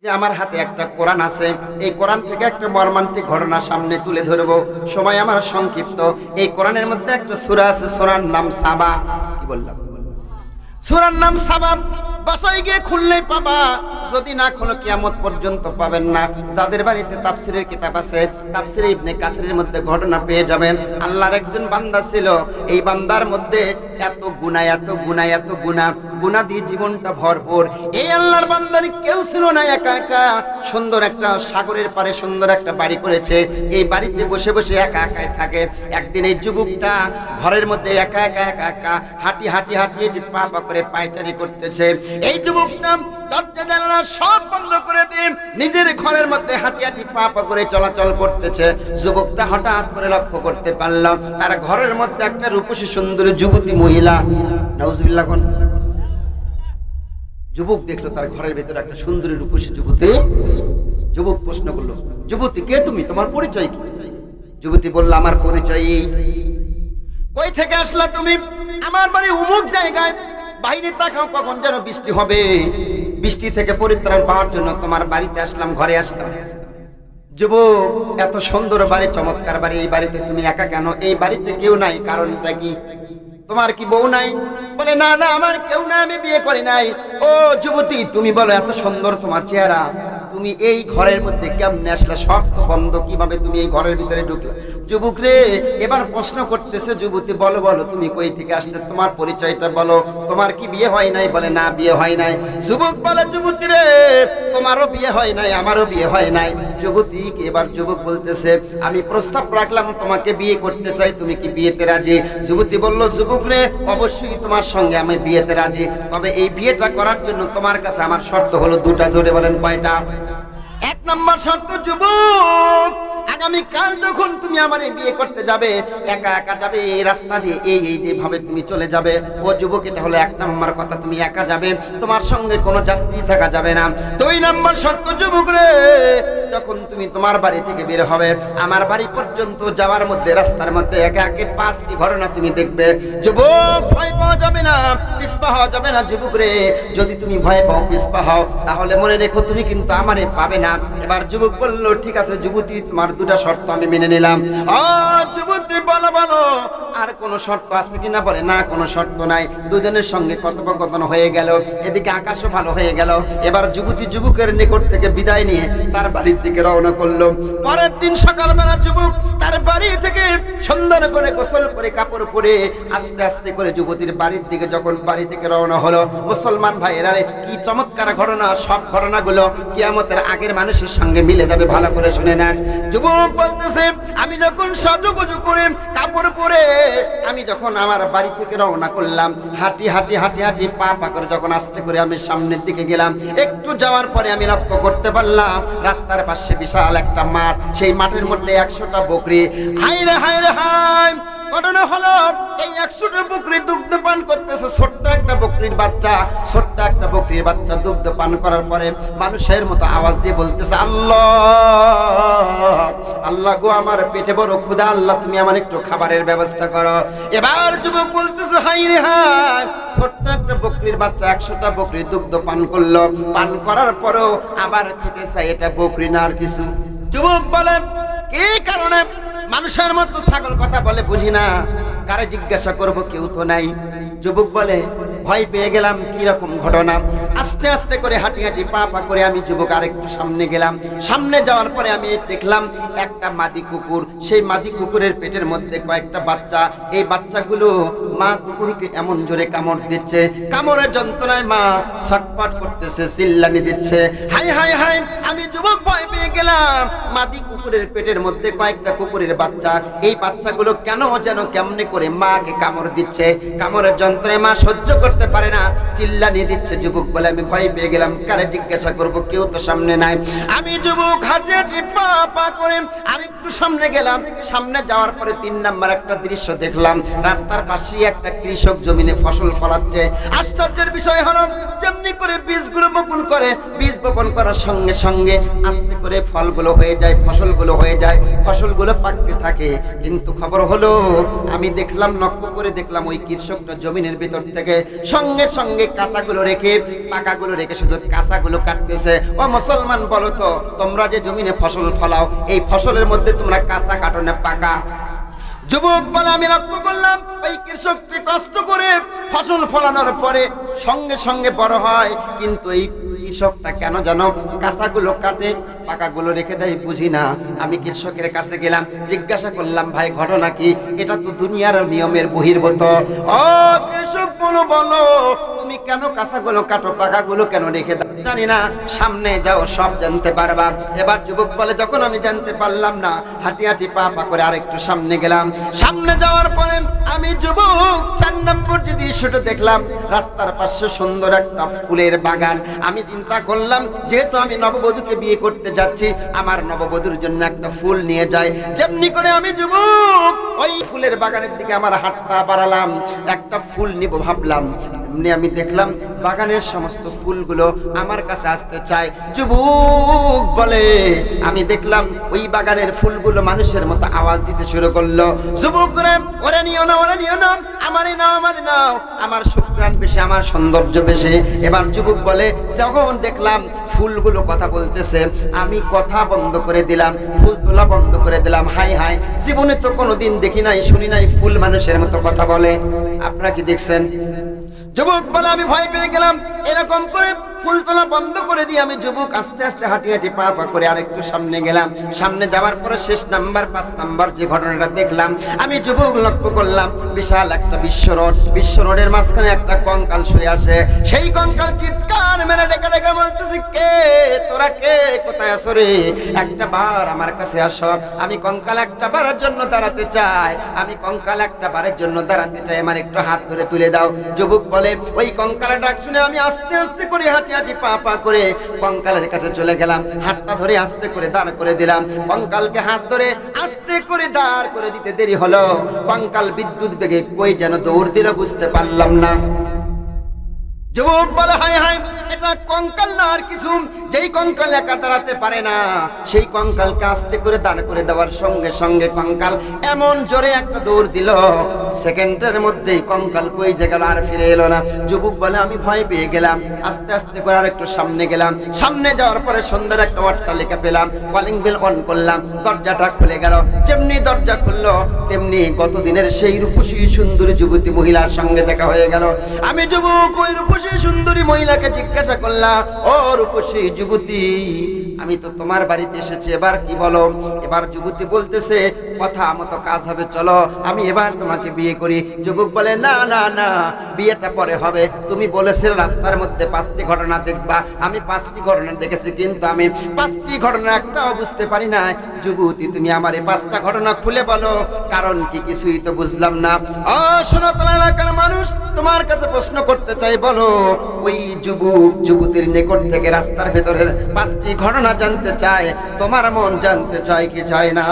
যে আমার হাতে একটা কোরআন আছে, এই কোরআন থেকে একটা মর্মান্তিক ঘটনা সামনে তুলে ধরবো। সময় আমার সংক্ষিপ্ত। এই কোরআনের মধ্যে একটা সূরা আছে, সূরার নাম সাবা। কি বললাম? সূরার নাম সাবা। বাসায় গিয়ে খুললেই পাবা, যদি না খোলো কিয়ামত পর্যন্ত পাবেন না। যাদের বাড়িতে তাফসীরের কিতাব আছে, তাফসীরে ইবনে কাসিরের মধ্যে ঘটনা পেয়ে যাবেন। আল্লাহর একজন বান্দা ছিল, এই বান্দার মধ্যে এত গুনাহ, এত গুনাহ, এত গুনাহ, গুনাহ দিয়ে জীবনটা ভরপুর। এই আল্লাহর বান্দার কেউ ছিল না, একা একা সুন্দর একটা সাগরের পারে সুন্দর একটা বাড়ি করেছে। এই বাড়িতে বসে বসে একা একাই থাকে। একদিন এই যুবকটা ঘরের মধ্যে একা একা একা একা হাঁটি হাঁটি হাঁটি পা পা করে পায়চারি করতেছে। এই যুবকটা দরজা জানালা সব বন্ধ করে দিয়ে নিজের ঘরের মধ্যে হাঁটি হাঁটি পা পা করে চলাচল করতেছে। যুবকটা হঠাৎ করে লক্ষ্য করতে পারল, তার ঘরের মধ্যে একটা রূপসী সুন্দরী যুবতী মহিলা, নাউজুবিল্লাহ কোন যুবক দেখলো তার ঘরের ভেতরে একটা সুন্দরী রূপসী যুবতী। যুবক প্রশ্ন করলো, যুবতী কে তুমি, তোমার পরিচয় কি? যুবতী বলল, আমার পরিচয় এই। কই থেকে আসলা তুমি? আমার বাড়ি অমুক জায়গায়। বাইরে তাকাও, কখন যেন বৃষ্টি হবে, বৃষ্টি থেকে পরিত্রাণ পাওয়ার জন্য তোমার বাড়িতে আসলাম, ঘরে আসলাম। যুবক, এত সুন্দর বাড়ি, চমৎকার বাড়ি, এই বাড়িতে তুমি একা কেন? এই বাড়িতে কেউ নাই, কারণটা কি? তোমার কি বউ নাই? বলে, না না, আমার কেউ নাই, আমি বিয়ে করি নাই। ও যুবতী, তুমি বলো, এত সুন্দর তোমার চেহারা, তুমি এই ঘরের মধ্যে কেমনে আসলে? সব তো বন্ধ, কিভাবে তুমি এই ঘরের ভিতরে ঢুকলে? যুবক রে এবার প্রশ্ন করতেছে যুবতী, বলো বলো, তুমি কই থেকে আসলে, তোমার পরিচয়টা বলো, তোমার কি বিয়ে হয় নাই? বলে, না, বিয়ে হয় নাই। যুবক বলে, যুবতী রে, তোমারও বিয়ে হয় নাই, আমারও বিয়ে হয় নাই। যুবতী এবার যুবক বলতেছে, আমি প্রস্তাব রাখলাম, তোমাকে বিয়ে করতে চাই, তুমি কি বিয়েতে রাজি? যুবতী বলল, যুবক রে, অবশ্যই তোমার সঙ্গে আমি বিয়েতে রাজি, তবে এই বিয়েটা করার জন্য তোমার কাছে আমার শর্ত হলো দুটা। জোরে বলেন, কয়টা? এক নম্বর শর্ত, যুবক, আগামী কাল যখন তুমি আমার বিয়ে করতে যাবে, একা একা যাবে, এই রাস্তা দিয়ে এই যেভাবে তুমি চলে যাবে। ও যুবক, এটা হলো এক নম্বর কথা, তুমি একা যাবে, তোমার সঙ্গে কোনো যাত্রী থাকা যাবে না। দুই নম্বর শর্ত, যুবক রে, যখন তুমি তোমার বাড়ি থেকে বের হবে, আমার বাড়ি পর্যন্ত যাওয়ার মধ্যে রাস্তার মধ্যে একে একে 5টি ঘটনা তুমি দেখবে। যুবক, ভয় পাওয়া যাবে না, পিছপা হওয়া যাবে না। যুবক রে, যদি তুমি ভয় পাও, পিছপা হও, তাহলে মনে রেখো তুমি কিন্তু আমারে পাবে না। এবার যুবক বলল, ঠিক আছে যুবতী, তোমার দুটা শর্ত আমি মেনে নিলাম। যুবতী বলো বলো, আর কোন শর্ত আছে কিনা? বলে, না, কোনো শর্ত নাই। দুজনের সঙ্গে কথোপকথন হয়ে গেল, এদিকে আকাশও ভালো হয়ে গেল। এবার যুবতী যুবকের নিকট থেকে বিদায় নিয়ে তার বাড়ির দিকে রওনা করলো। পরের দিন সকালবেলা যুবক তার বাড়ি থেকে সুন্দর করে গোসল করে কাপড় পরে আস্তে আস্তে করে যুবতীর বাড়ির দিকে যখন বাড়ি থেকে রওনা হলো, মুসলমান ভাইয়েরা, কি চমৎকার ঘটনা! সব ঘটনাগুলো কিয়ামতের আগের মানুষের সঙ্গে মিলে যাবে, ভালো করে শুনে নেন। যুবক বলতেছে, আমি যখন সাজুগুজু করে কাপড় পরে আমি যখন আমার বাড়ি থেকে রওনা করলাম, হাঁটি হাঁটি হাঁটি হাঁটি পা পা করে যখন আস্তে করে আমি সামনের দিকে গেলাম, একটু যাওয়ার পরে আমি লক্ষ্য করতে পারলাম রাস্তার পাশে বিশাল একটা মাঠ। সেই মাঠের মধ্যে 100টা বকরি। হায় রে হায় রে হায়! ঘটনা হলো, এই 100টা বকরি দুগ্ধ পান করতেছে। ছোট্ট একটা বকরির বাচ্চা, ছোট্ট একটা বকরির বাচ্চা দুগ্ধ পান করার পরে মানুষের মতো আওয়াজ দিয়ে বলতেছে, আল্লাহ আল্লাহ গো, আমার পেটে বড় ক্ষুধা, আল্লাহ তুমি আমার একটু খাবারের ব্যবস্থা করো। এবার যুবক বলতেছে, হাই রে হাই! ছোট্ট একটা বকরির বাচ্চা 100টা বকরির দুগ্ধ পান করলো, পান করার পরেও আবার খেতে চাই, এটা বকরি না আর কিছু। যুবক বলে, কি কারণে? মানুষের মতো ছাগল কথা বলে, বুঝি না, কারে জিজ্ঞাসা করব, কেউ তো নাই। যুবক বলে, ভয় পেয়ে গেলাম, কি রকম ঘটনা? আস্তে আস্তে করে হাঁটি হাঁটি পা পা করে আমি যুবক আরেকটু সামনে গেলাম। সামনে যাওয়ার পরে আমি দেখলাম একটা মাদি কুকুর। সেই মাদি কুকুরের পেটের মধ্যে কয়েকটা বাচ্চা। এই বাচ্চাগুলো মা কুকুরকে এমন জোরে কামড় দিচ্ছে, কামড়ের যন্ত্রণায় মা ছটফট করতেছে, চিল্লানি দিচ্ছে। High high high! আমি যুবক ভয় পেয়ে গেলাম। মাদি কুকুরের পেটের মধ্যে কয়েকটা কুকুরের বাচ্চা, এই বাচ্চাগুলো কেন যেন কেমনে করে মাকে কামড় দিচ্ছে, কামড়ের যন্ত্রণায় মা সহ্য করতে পারে না, চিল্লানি দিচ্ছে। যুবক বলে, আমি ভয় পেয়ে গেলাম, কারে জিজ্ঞাসা করব, কেউ তো সামনে নাই। আমি যুবক হাঁটি হাঁটি পা পা করে আরেকটু সামনে গেলাম। সামনে যাওয়ার পরে 3 নাম্বার একটা দৃশ্য দেখলাম। রাস্তার পাশে একটা কৃষক জমিনে ফসল ফলাচ্ছে। আশ্চর্যের বিষয় হলো, যেমনি করে বীজগুলো বপন করে, বীজ বপন করার সঙ্গে সঙ্গে সঙ্গে আস্তে করে ফলগুলো হয়ে যায়, ফসলগুলো হয়ে যায়, ফসলগুলো পাকতে থাকে। কিন্তু খবর হলো, আমি দেখলাম, লক্ষ্য করে দেখলাম, ওই কৃষকটা জমিনের ভিতর থেকে সঙ্গে সঙ্গে কাঁচাগুলো রেখে, পাকাগুলো রেখে শুধু কাঁচাগুলো কাটতেছে। ও মুসলমান, বলো তো, তোমরা যে জমিনে ফসল ফলাও, এই ফসলের মধ্যে তোমরা কাঁচা কাটো না পাকা? যুবক বলে, আমি লক্ষ্য করলাম ওই কৃষকটি কষ্ট করে ফসল ফলানোর পরে সঙ্গে সঙ্গে বড় হয়, কিন্তু এই কৃষকটা কেন যেন কাঁচাগুলো কাটে, পাকাগুলো রেখে দেয়, বুঝি না। আমি কৃষকের কাছে গেলাম, জিজ্ঞাসা করলাম, ভাই ঘটনা কি? এটা তো দুনিয়ার নিয়মের বহির্ভূত। ও কৃষক, বলো তুমি কেন কাঁচাগুলো কাটো, পাকাগুলো কেন রেখে দাও? জানি না, সামনে যাও সব জানতে পারবা। এবার যুবক বলে, যখন আমি জানতে পারলাম না, হাঁটি হাঁটি পা পা করে আরেকটু সামনে গেলাম। সামনে যাওয়ার পরে আমি যুবক 4 নম্বর যে দৃশ্যটা দেখলাম, রাস্তার পাশে সুন্দর একটা ফুলের বাগান। আমি চিন্তা করলাম, যেহেতু আমি নববধূকে বিয়ে করতে যাচ্ছি, আমার নববধূর জন্য একটা ফুল নিয়ে যাই। যেমনি করে আমি যুবক ওই ফুলের বাগানের দিকে আমার হাতটা বাড়ালাম, একটা ফুল নিব ভাবলাম। আমি দেখলাম বাগানের সমস্ত ফুলগুলো আমার কাছে আসতে চায়। যুবক বলে, আমি দেখলাম ওই বাগানের ফুলগুলো মানুষের মতো আওয়াজ দিতে শুরু করলো। যুবক রে, ওরে নিও না, ওরে নিও না, আমারই নাও, আমারই নাও, আমার সুপ্রাণ বেশি, আমার সৌন্দর্য বেশি। এবার যুবক বলে, যখন দেখলাম ফুলগুলো কথা বলতেছে, আমি কথা বন্ধ করে দিলাম, ফুল তোলা বন্ধ করে দিলাম। হাই হাই, জীবনে তো কোনোদিন দেখি নাই, শুনি নাই ফুল মানুষের মতো কথা বলে। আপনারা কি দেখছেন? যুবক বলে, আমি ভয় পেয়ে গেলাম। এরকম করে ফুল তোলা বন্ধ করে দিয়ে আমি যুবক আস্তে আস্তে হাঁটি হাঁটি পা পা করে আরেকটু সামনে গেলাম। সামনে যাওয়ার পরে শেষ নাম্বার 5 নাম্বার যে ঘটনাটা দেখলাম, আমি যুবক লক্ষ্য করলাম, বিশাল একটা বিশ্ব রোডের মাঝখানে একটা কঙ্কাল শুয়ে আছে। সেই কঙ্কাল চিৎকার মেরে ডেকে ডেকে বলতেছে, কে তোরা, কে, কোথায় আছো রে? একটা বার আমার কাছে আসো, আমি কঙ্কাল একটা বারের জন্য দাঁড়াতে চাই, আমি কঙ্কাল একটা বারের জন্য দাঁড়াতে চাই, আমার একটু হাত ধরে তুলে দাও। যুবক বলে, ওই কঙ্কালের ডাক শুনে আমি আস্তে আস্তে করে হাঁটি হাঁটি পা পা করে কঙ্কালের কাছে চলে গেলাম। হাতটা ধরে আস্তে করে দাঁড় করে দিলাম। কঙ্কালকে হাত ধরে আস্তে করে দাঁড় করে দিতে দেরি হলো, কঙ্কাল বিদ্যুৎ বেগে কই যেন দৌড় দিল, বুঝতে পারলাম না। যুবক বলে, হাই হাই, এটা কঙ্কাল না আর কিছু। যেই কঙ্কাল একা দাঁড়াতে পারে না, সেই কঙ্কালকে আস্তে করে দাঁড় করে দেওয়ার সঙ্গে সঙ্গে কঙ্কাল এমন জোরে একটা দৌড় দিল, সেকেন্ডের মধ্যেই কঙ্কাল কই যে গেল, আর ফিরে এলো না। যুবক বলে, আমি ভয় পেয়ে গেলাম, আস্তে আস্তে করে আর একটু সামনে গেলাম। সামনে যাওয়ার পরে সুন্দর একটা অট্টালিকা পেলাম, কলিং বেল অন করলাম, দরজাটা খুলে গেল। যেমনি দরজা খুললো, তেমনি গতদিনের সেই রূপসী সুন্দরী যুবতী মহিলার সঙ্গে দেখা হয়ে গেল। আমি যুবক ওই রূপসী সুন্দরী মহিলাকে জিজ্ঞাসা করলাম, ও রূপসী যুবতী, আমি তো তোমার বাড়িতে এসেছি, এবার কি বলো? এবার যুবতী বলতেছে, কথা মতো কাজ হবে, চলো আমি এবার তোমাকে বিয়ে করি। যুবক বলে, না না না, বিয়েটা পরে হবে। তুমি বলেছিলে রাস্তার মধ্যে 5টি ঘটনা দেখবা, আমি 5টি ঘটনা দেখেছি, কিন্তু আমি 5টি ঘটনা একটাও বুঝতে পারি না। যুবতী, তুমি আমার এই 5টা ঘটনা খুলে বলো, কারণ কি কিছুই তো বুঝলাম না। সনাতন এলাকার মানুষ তোমার কাছে প্রশ্ন করতে চাই, বলো ওই যুবক যুবতীর নিকট থেকে রাস্তার ভেতরের 5টি ঘটনা জানতে চায়, তোমার মন জানতে চায় কি চায় না?